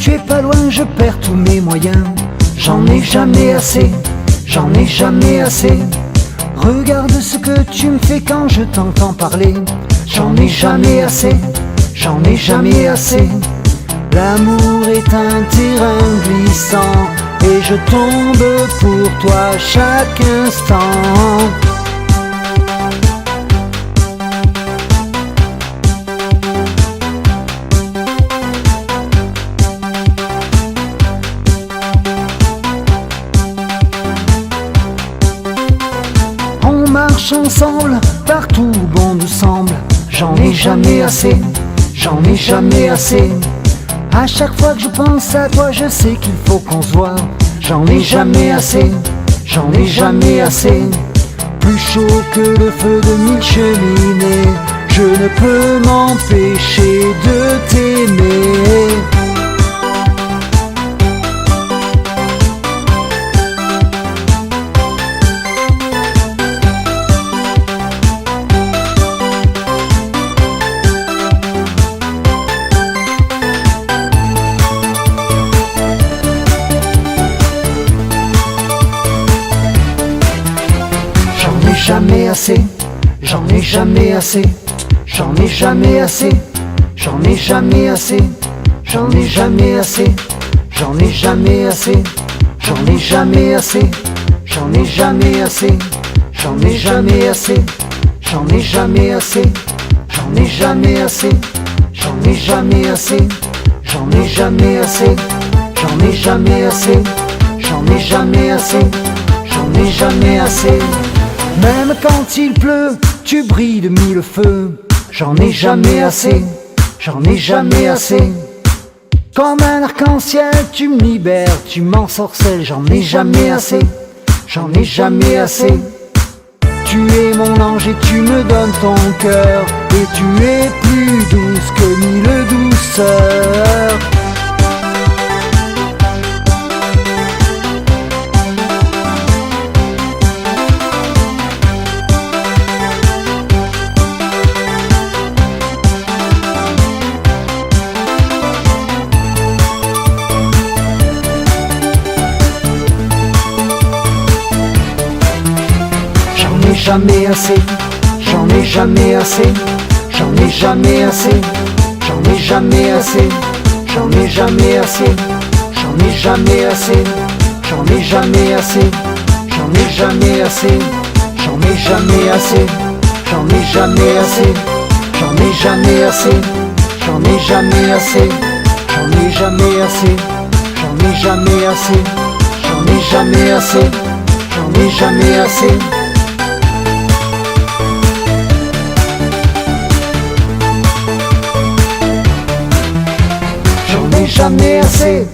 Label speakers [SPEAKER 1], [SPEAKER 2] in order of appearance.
[SPEAKER 1] tu es pas loin, je perds tous mes moyens. J'en ai jamais assez, j'en ai jamais assez. Regarde ce que tu me fais quand je t'entends parler. J'en ai jamais assez, j'en ai jamais assez. L'amour est un terrain glissant et je tombe pour toi chaque instant. On marche ensemble, partout où bon nous semble. J'en ai jamais assez, j'en ai jamais assez. À chaque fois que je pense à toi, je sais qu'il faut qu'on se voit. J'en ai jamais assez, j'en ai jamais assez. Plus chaud que le feu de 1000 cheminées, je ne peux m'empêcher de t'aimer. Jamais assez, j'en ai jamais assez, j'en ai jamais assez, j'en ai jamais assez, j'en ai jamais assez, j'en ai jamais assez, j'en ai jamais assez, j'en ai jamais assez, j'en ai jamais assez, j'en ai jamais assez, j'en ai jamais assez, j'en ai jamais assez, j'en ai jamais assez, j'en ai jamais assez, j'en ai jamais assez, j'en ai jamais assez. Même quand il pleut, tu brilles de 1000 feux. J'en ai jamais assez, j'en ai jamais assez. Comme un arc-en-ciel, tu me libères, tu m'ensorcelles. J'en ai jamais assez, j'en ai jamais assez. Tu es mon ange et tu me donnes ton cœur. Et tu es plus douce que 1000 douceurs. Jamais assez, j'en ai jamais assez, j'en ai jamais assez, j'en ai jamais assez, j'en ai jamais assez, j'en ai jamais assez, j'en ai jamais assez, j'en ai jamais assez, j'en ai jamais assez, j'en ai jamais assez, j'en ai jamais assez, j'en ai jamais assez, j'en ai jamais assez, j'en ai jamais assez, j'en ai jamais assez, j'en ai jamais assez. Jamais assez.